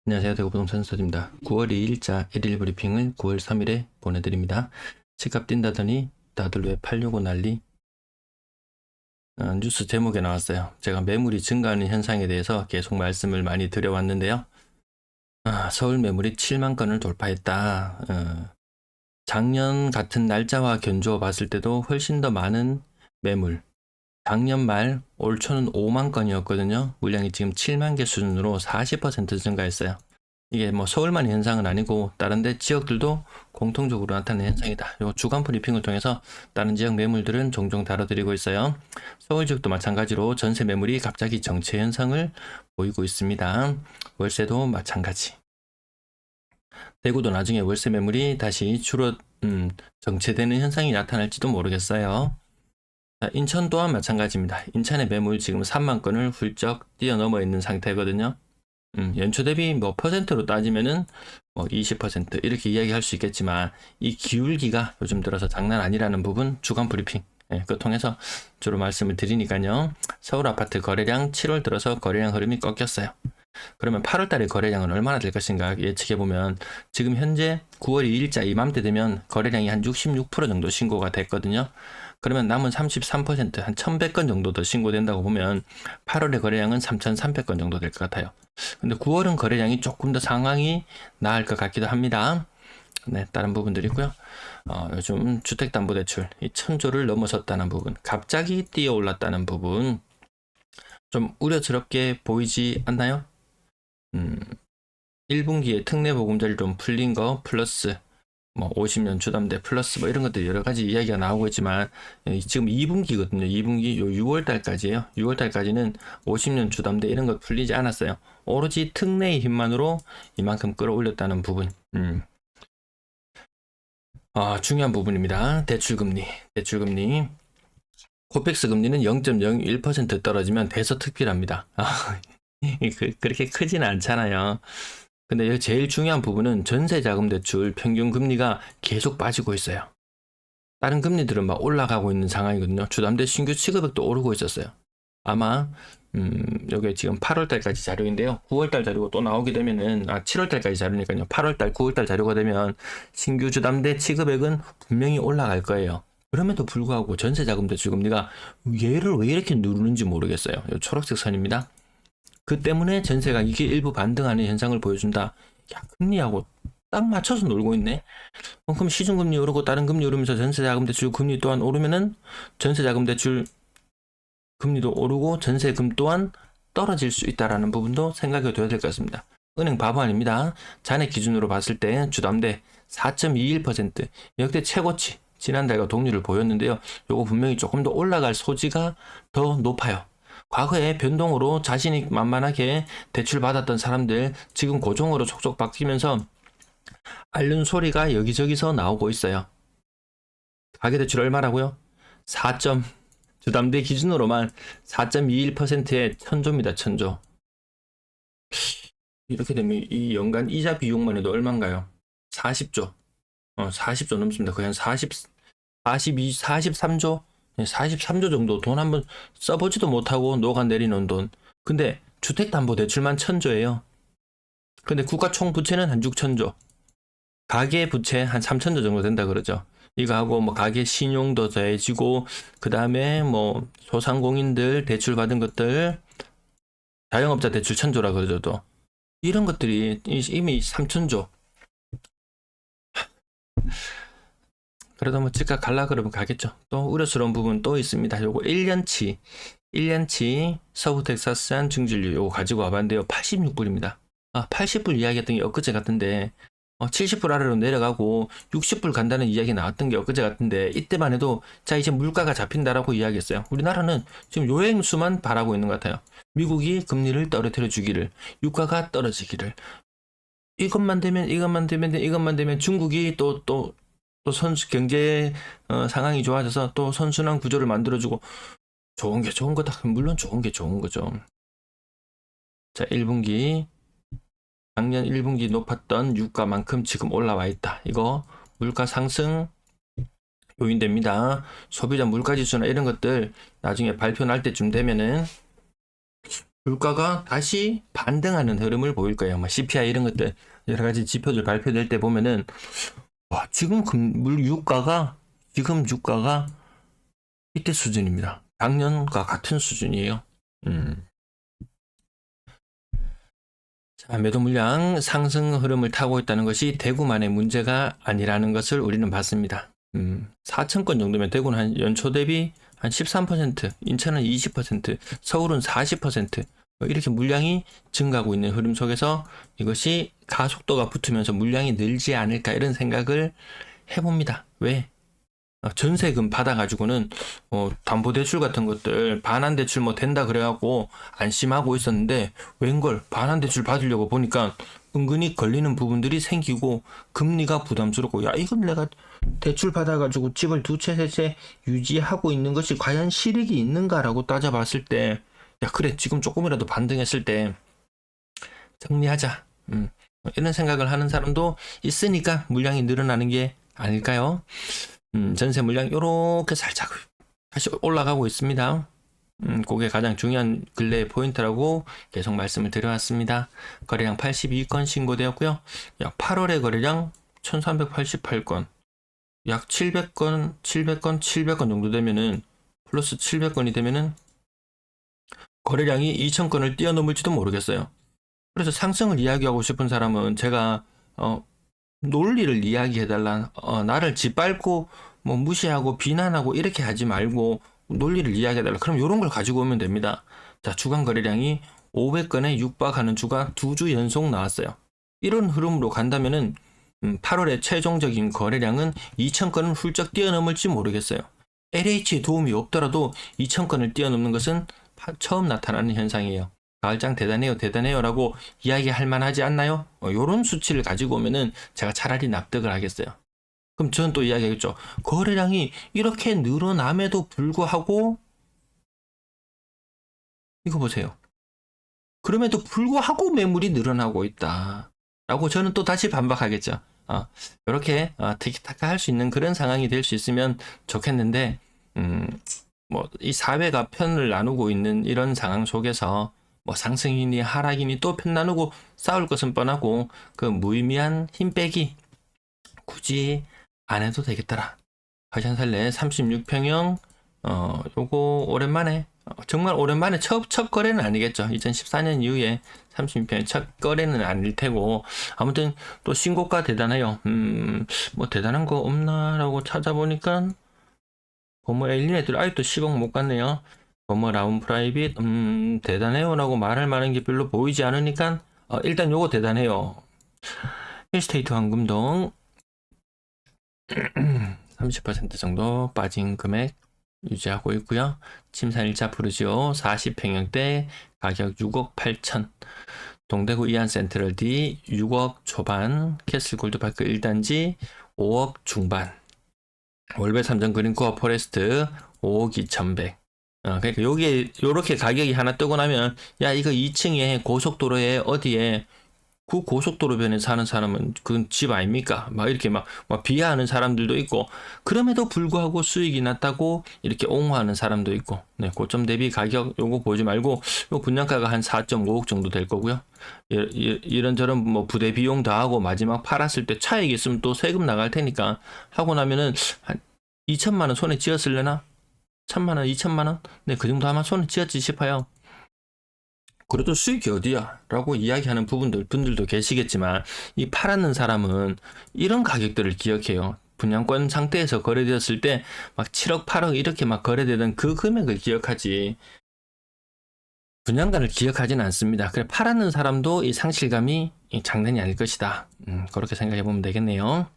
안녕하세요. 대구부동산 서입니다. 9월 2일자 1일 브리핑을 9월 3일에 보내드립니다. 집값 뛴다더니 다들 왜 팔려고 난리? 뉴스 제목에 나왔어요. 제가 매물이 증가하는 현상에 대해서 계속 말씀을 많이 드려왔는데요. 서울 매물이 7만 건을 돌파했다. 작년 같은 날짜와 견주어 봤을 때도 훨씬 더 많은 매물. 작년 말 올 초는 5만 건이었거든요. 물량이 지금 7만 개 수준으로 40% 증가했어요. 이게 뭐 서울만의 현상은 아니고 다른 데 지역들도 공통적으로 나타나는 현상이다. 요 주간 브리핑을 통해서 다른 지역 매물들은 종종 다뤄드리고 있어요. 서울 지역도 마찬가지로 전세 매물이 갑자기 정체 현상을 보이고 있습니다. 월세도 마찬가지. 대구도 나중에 월세 매물이 다시 정체되는 현상이 나타날지도 모르겠어요. 인천 또한 마찬가지입니다. 인천의 매물 지금 3만 건을 훌쩍 뛰어넘어 있는 상태거든요. 연초 대비 뭐 퍼센트로 따지면은 뭐 20% 이렇게 이야기할 수 있겠지만 이 기울기가 요즘 들어서 장난 아니라는 부분 주간 브리핑 그거 통해서 주로 말씀을 드리니까요. 서울 아파트 거래량 7월 들어서 거래량 흐름이 꺾였어요. 그러면 8월 달에 거래량은 얼마나 될 것인가 예측해 보면 지금 현재 9월 2일자 이맘때 되면 거래량이 한 66% 정도 신고가 됐거든요. 그러면 남은 33%, 한 1100건 정도 더 신고된다고 보면 8월의 거래량은 3300건 정도 될 것 같아요. 근데 9월은 거래량이 조금 더 상황이 나을 것 같기도 합니다. 네, 다른 부분들이 있고요. 요즘 주택담보대출 이 1000조를 넘어섰다는 부분, 갑자기 뛰어올랐다는 부분 좀 우려스럽게 보이지 않나요? 1분기에 특례보금자리 좀 풀린 거 플러스 뭐 50년 주담대 플러스 뭐 이런 것들 여러 가지 이야기가 나오고 있지만 지금 2분기거든요. 2분기 요 6월 달까지예요. 6월 달까지는 50년 주담대 이런 것 풀리지 않았어요. 오로지 특례의 힘만으로 이만큼 끌어올렸다는 부분. 중요한 부분입니다. 대출금리. 코펙스 금리는 0.01% 떨어지면 대서특필합니다. 그렇게 크지는 않잖아요. 근데 여기 제일 중요한 부분은 전세자금 대출 평균 금리가 계속 빠지고 있어요. 다른 금리들은 막 올라가고 있는 상황이거든요. 주담대 신규 취급액도 오르고 있었어요. 아마 여기 지금 8월달까지 자료인데요. 9월달 자료가 또 나오게 되면은 7월달까지 자료니까요. 8월달, 9월달 자료가 되면 신규 주담대 취급액은 분명히 올라갈 거예요. 그럼에도 불구하고 전세자금 대출 금리가 얘를 왜 이렇게 누르는지 모르겠어요. 이 초록색 선입니다. 그 때문에 전세가 이게 일부 반등하는 현상을 보여준다. 야, 금리하고 딱 맞춰서 놀고 있네. 그럼 시중금리 오르고 다른 금리 오르면서 전세자금 대출 금리 또한 오르면은 전세자금 대출 금리도 오르고 전세금 또한 떨어질 수 있다라는 부분도 생각해 둬야 될 것 같습니다. 은행 바보 아닙니다. 잔액 기준으로 봤을 때 주담대 4.21% 역대 최고치 지난달과 동률을 보였는데요. 요거 분명히 조금 더 올라갈 소지가 더 높아요. 과거에 변동으로 자신이 만만하게 대출 받았던 사람들 지금 고종으로 촉촉 바뀌면서 앓는 소리가 여기저기서 나오고 있어요. 가계대출 얼마라고요? 4. 주담대 기준으로만 4.21%의 1000조입니다. 1000조. 이렇게 되면 이 연간 이자 비용만 해도 얼마인가요? 40조. 40조 넘습니다. 거의 한 43조? 43조 정도 돈 한번 써보지도 못하고 녹아내리는 돈. 근데 주택담보대출만 1000조예요. 근데 국가 총부채는 한 6000조. 가계 부채 한 3000조 정도 된다 그러죠. 이거 하고 뭐 가계 신용도 더해지고 그 다음에 뭐 소상공인들 대출 받은 것들 자영업자 대출 1000조라 그러죠. 또 이런 것들이 이미 3000조. 그래도 뭐 집값 갈라 그러면 가겠죠. 또 우려스러운 부분 또 있습니다. 요거 1년치 서부 텍사스산 증질류 요거 가지고 와봤는데요. 86불입니다. 80불 이야기했던 게 엊그제 같은데 70불 아래로 내려가고 60불 간다는 이야기 나왔던 게 엊그제 같은데 이때만 해도 자 이제 물가가 잡힌다라고 이야기했어요. 우리나라는 지금 요행수만 바라고 있는 것 같아요. 미국이 금리를 떨어뜨려 주기를, 유가가 떨어지기를. 이것만 되면 중국이 또 선수 경제 상황이 좋아져서 또 선순환 구조를 만들어주고 좋은 게 좋은 거다. 물론 좋은 게 좋은 거죠. 자, 1분기 작년 1분기 높았던 유가만큼 지금 올라와 있다. 이거 물가 상승 요인됩니다. 소비자 물가지수나 이런 것들 나중에 발표 날 때쯤 되면은 물가가 다시 반등하는 흐름을 보일 거예요. 뭐 CPI 이런 것들 여러 가지 지표들 발표될 때 보면은 와, 지금 유가가 이때 수준입니다. 작년과 같은 수준이에요. 자, 매도 물량 상승 흐름을 타고 있다는 것이 대구만의 문제가 아니라는 것을 우리는 봤습니다. 4,000건 정도면 대구는 한 연초 대비 한 13%, 인천은 20%, 서울은 40%, 이렇게 물량이 증가하고 있는 흐름 속에서 이것이 가속도가 붙으면서 물량이 늘지 않을까 이런 생각을 해봅니다. 왜? 전세금 받아가지고는 담보대출 같은 것들 반환대출 뭐 된다 그래갖고 안심하고 있었는데 웬걸 반환대출 받으려고 보니까 은근히 걸리는 부분들이 생기고 금리가 부담스럽고, 야 이건 내가 대출 받아가지고 집을 두 채 세 채 유지하고 있는 것이 과연 실익이 있는가라고 따져봤을 때, 야 그래 지금 조금이라도 반등했을 때 정리하자, 이런 생각을 하는 사람도 있으니까 물량이 늘어나는 게 아닐까요? 전세 물량 요렇게 살짝 다시 올라가고 있습니다. 그게 가장 중요한 근래의 포인트라고 계속 말씀을 드려왔습니다. 거래량 82건 신고되었고요. 약 8월의 거래량 1388건, 약 700건 정도 되면은, 플러스 700건이 되면은 거래량이 2000건을 뛰어넘을지도 모르겠어요. 그래서 상승을 이야기하고 싶은 사람은 제가 논리를 이야기해달라, 나를 짓밟고 뭐 무시하고 비난하고 이렇게 하지 말고 논리를 이야기해달라, 그럼 이런 걸 가지고 오면 됩니다. 자, 주간 거래량이 500건에 육박하는 주가 2주 연속 나왔어요. 이런 흐름으로 간다면은 8월의 최종적인 거래량은 2000건을 훌쩍 뛰어넘을지 모르겠어요. LH의 도움이 없더라도 2000건을 뛰어넘는 것은 처음 나타나는 현상이에요. 가을장 대단해요 라고 이야기할 만하지 않나요? 요런 수치를 가지고 오면은 제가 차라리 납득을 하겠어요. 그럼 저는 또 이야기하겠죠. 거래량이 이렇게 늘어남에도 불구하고, 이거 보세요. 그럼에도 불구하고 매물이 늘어나고 있다 라고 저는 또 다시 반박하겠죠. 이렇게 티키타카 할 수 있는 그런 상황이 될 수 있으면 좋겠는데, 뭐 이 사회가 편을 나누고 있는 이런 상황 속에서 뭐 상승이니 하락이니 또 편 나누고 싸울 것은 뻔하고, 그 무의미한 힘 빼기 굳이 안 해도 되겠더라. 화산살래 36평형 요거 오랜만에, 정말 오랜만에 첫 거래는 아니겠죠. 2014년 이후에 36평형 첫 거래는 아닐 테고, 아무튼 또 신고가 대단해요. 뭐 대단한 거 없나라고 찾아보니까 버머 엘린 애들 아직도 10억 못 갔네요. 버머 라운 프라이빗 대단해요 라고 말할 만한 게 별로 보이지 않으니까 일단 요거 대단해요. 힐스테이트 황금동 30% 정도 빠진 금액 유지하고 있고요. 침산 1차 푸르지오 40평형대 가격 6억 8천, 동대구 이안 센트럴 D 6억 초반, 캐슬 골드파크 1단지 5억 중반, 월배 삼성 그린코어 포레스트 5억 2,100. 그러니까 여기에 요렇게 가격이 하나 뜨고 나면, 야 이거 2층에 고속도로에 어디에 그 고속도로변에 사는 사람은 그건 집 아닙니까? 막 이렇게 막 비하하는 사람들도 있고, 그럼에도 불구하고 수익이 났다고 이렇게 옹호하는 사람도 있고, 네, 고점 대비 가격 요거 보지 말고 요 분양가가 한 4.5억 정도 될 거고요. 이런저런 뭐 부대 비용 다 하고 마지막 팔았을 때 차익 있으면 또 세금 나갈 테니까 하고 나면은 한 2천만 원 손에 쥐었을려나? 1,000만 원, 2천만 원? 네, 그 정도 아마 손에 쥐었지 싶어요. 그래도 수익이 어디야? 라고 이야기하는 분들도 계시겠지만, 이 팔았는 사람은 이런 가격들을 기억해요. 분양권 상태에서 거래되었을 때 막 7억, 8억 이렇게 막 거래되던 그 금액을 기억하지, 분양가를 기억하지는 않습니다. 그래, 팔았는 사람도 이 상실감이 장난이 아닐 것이다. 그렇게 생각해 보면 되겠네요.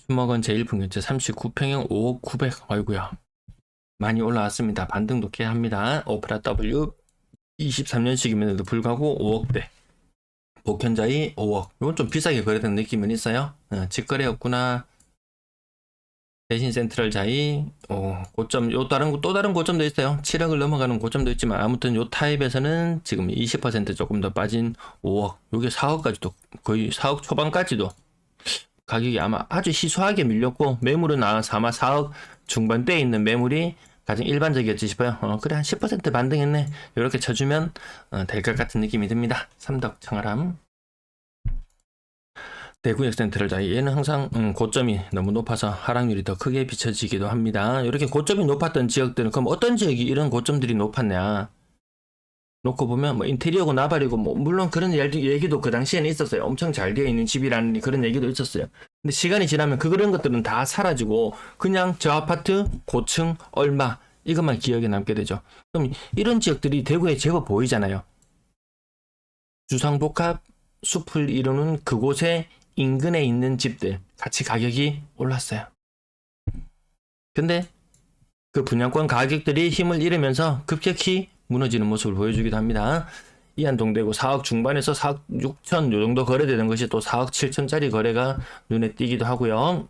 수목원 제1풍경채 39평형 5억 900. 아이고야, 많이 올라왔습니다. 반등도 꽤 합니다. 오프라 W 23년식임에도 불구하고 5억대. 복현자이 5억. 이건 좀 비싸게 거래된 느낌은 있어요. 직거래였구나. 대신 센트럴 자이 고점, 또 다른 고점도 있어요. 7억을 넘어가는 고점도 있지만, 아무튼 요 타입에서는 지금 20% 조금 더 빠진 5억. 요게 4억까지도, 거의 4억 초반까지도 가격이 아마 아주 희소하게 밀렸고, 매물은 아마 4억 중반대에 있는 매물이 가장 일반적이었지 싶어요. 그래 한 10% 반등했네. 이렇게 쳐주면 될 것 같은 느낌이 듭니다. 삼덕 청아람. 대구역센트럴 자 얘는 항상 고점이 너무 높아서 하락률이 더 크게 비춰지기도 합니다. 이렇게 고점이 높았던 지역들은 그럼 어떤 지역이 이런 고점들이 높았냐 놓고 보면 뭐 인테리어고 나발이고 뭐 물론 그런 얘기도 그 당시에는 있었어요. 엄청 잘 되어 있는 집이라는 그런 얘기도 있었어요. 근데 시간이 지나면 그런 것들은 다 사라지고 그냥 저 아파트 고층 얼마 이것만 기억에 남게 되죠. 그럼 이런 지역들이 대구에 제법 보이잖아요. 주상복합 숲을 이루는 그곳에 인근에 있는 집들 같이 가격이 올랐어요. 근데 그 분양권 가격들이 힘을 잃으면서 급격히 무너지는 모습을 보여주기도 합니다. 이안동대구 4억 중반에서 4억 6천 요 정도 거래되는 것이 또 4억 7천짜리 거래가 눈에 띄기도 하고요.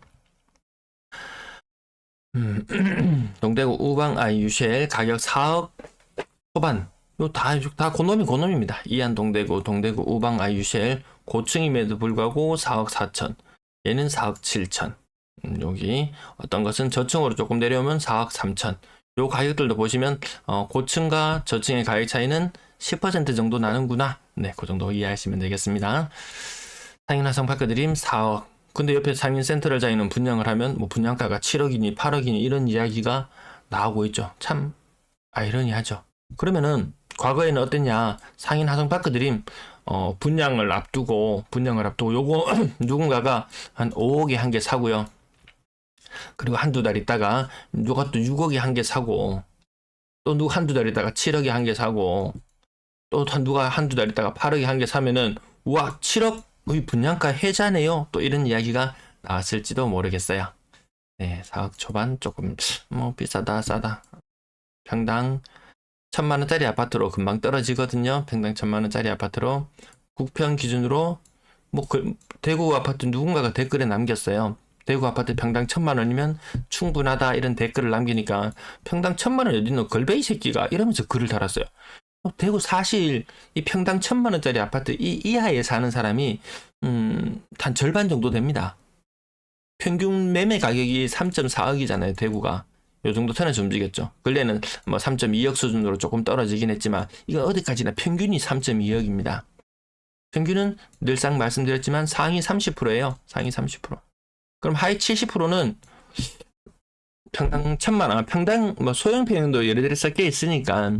동대구 우방 아이유쉘 가격 4억 초반 요 다 고놈입니다. 이안동대구 동대구 우방 아이유쉘 고층임에도 불구하고 4억 4천 얘는 4억 7천 여기 어떤 것은 저층으로 조금 내려오면 4억 3천 요 가격들도 보시면 고층과 저층의 가격 차이는 10% 정도 나는구나. 네, 그 정도 이해하시면 되겠습니다. 상인화성파크드림 4억. 근데 옆에 상인센트럴 자이는 분양을 하면 뭐 분양가가 7억이니 8억이니 이런 이야기가 나오고 있죠. 참 아이러니하죠. 그러면은 과거에는 어땠냐? 상인화성파크드림 분양을 앞두고 요거 누군가가 한 5억에 한 개 사고요. 그리고 한두 달 있다가 누가 또 6억에 한 개 사고 또 누가 한두 달 있다가 7억에 한 개 사고 또 누가 한두 달 있다가 8억에 한 개 사면은 우와 7억 분양가 해자네요. 또 이런 이야기가 나왔을지도 모르겠어요. 네, 4억 초반 조금 뭐 비싸다 싸다. 평당 1,000만원짜리 아파트로 금방 떨어지거든요. 평당 1,000만원짜리 아파트로 국평 기준으로 뭐 대구 아파트 누군가가 댓글에 남겼어요. 대구 아파트 평당 1,000만원이면 충분하다 이런 댓글을 남기니까 평당 1,000만원 어딨노 걸베이 새끼가 이러면서 글을 달았어요. 대구 사실 이 평당 1,000만원짜리 아파트 이 이하에 사는 사람이 한 절반 정도 됩니다. 평균 매매 가격이 3.4억이잖아요. 대구가 요 정도 선에서 움직였죠. 근래는 뭐 3.2억 수준으로 조금 떨어지긴 했지만 이건 어디까지나 평균이 3.2억입니다. 평균은 늘상 말씀드렸지만 상위 30%예요. 상위 30%. 그럼 하위 70%는 평당 1,000만원, 평당 뭐 소형 평형도 예를 들어 섞여 있으니까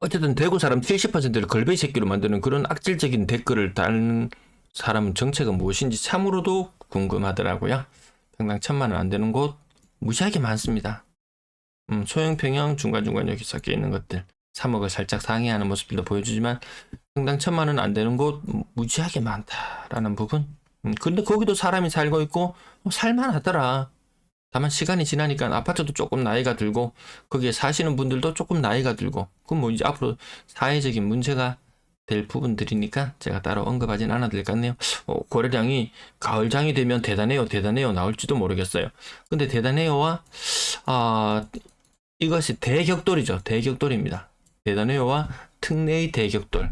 어쨌든 대구 사람 70%를 걸베이 새끼로 만드는 그런 악질적인 댓글을 다는 사람은 정체가 무엇인지 참으로도 궁금하더라고요. 평당 1,000만원 안 되는 곳 무지하게 많습니다. 소형 평형 중간중간 여기 섞여 있는 것들 3억을 살짝 상회하는 모습들도 보여주지만 평당 1,000만원 안 되는 곳 무지하게 많다라는 부분. 근데 거기도 사람이 살고 있고 살만하더라. 다만 시간이 지나니까 아파트도 조금 나이가 들고 거기에 사시는 분들도 조금 나이가 들고 그럼 뭐 이제 앞으로 사회적인 문제가 될 부분들이니까 제가 따로 언급하진 않아도 될 것 같네요. 거래량이 가을장이 되면 대단해요 나올지도 모르겠어요. 근데 대단해요와 이것이 대격돌이죠. 대격돌입니다. 대단해요와 특례의 대격돌.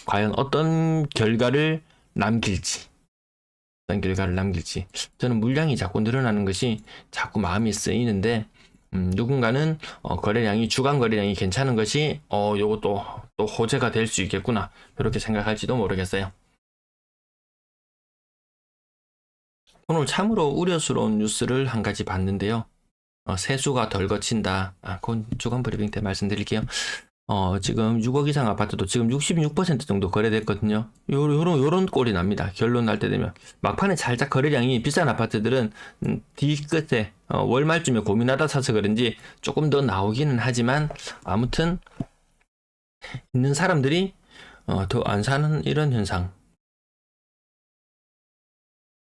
과연 어떤 결과를 남길지 저는 물량이 자꾸 늘어나는 것이 자꾸 마음이 쓰이는데 누군가는 거래량이 주간 거래량이 괜찮은 것이 요것도 또 호재가 될 수 있겠구나 이렇게 생각할지도 모르겠어요. 오늘 참으로 우려스러운 뉴스를 한 가지 봤는데요. 세수가 덜 거친다. 그건 주간 브리핑 때 말씀드릴게요. 지금 6억 이상 아파트도 지금 66% 정도 거래됐거든요. 요런 꼴이 납니다. 결론 날 때 되면. 막판에 살짝 거래량이 비싼 아파트들은 뒤끝에 월말쯤에 고민하다 사서 그런지 조금 더 나오기는 하지만 아무튼 있는 사람들이 더 안 사는 이런 현상.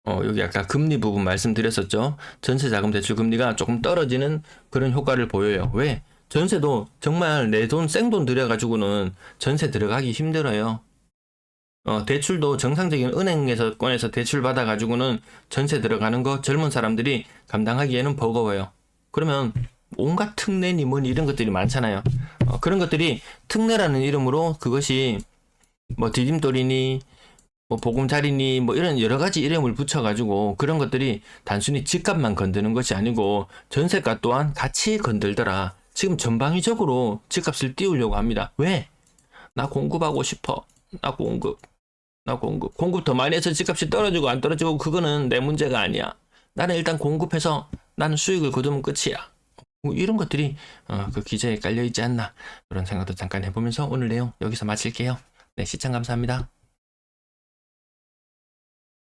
여기 아까 금리 부분 말씀드렸었죠. 전세자금 대출 금리가 조금 떨어지는 그런 효과를 보여요. 왜? 전세도 정말 내 돈 생돈 들여가지고는 전세 들어가기 힘들어요. 대출도 정상적인 은행에서 꺼내서 대출 받아가지고는 전세 들어가는 거 젊은 사람들이 감당하기에는 버거워요. 그러면 온갖 특례니 뭐니 이런 것들이 많잖아요. 그런 것들이 특례라는 이름으로 그것이 뭐 디딤돌이니 뭐 보금자리니 뭐 이런 여러 가지 이름을 붙여가지고 그런 것들이 단순히 집값만 건드는 것이 아니고 전세가 또한 같이 건들더라. 지금 전방위적으로 집값을 띄우려고 합니다. 왜? 나 공급하고 싶어. 나 공급. 공급 더 많이 해서 집값이 떨어지고 안 떨어지고 그거는 내 문제가 아니야. 나는 일단 공급해서 나는 수익을 거두면 끝이야. 뭐 이런 것들이 그 기저에 깔려 있지 않나 그런 생각도 잠깐 해보면서 오늘 내용 여기서 마칠게요. 네, 시청 감사합니다.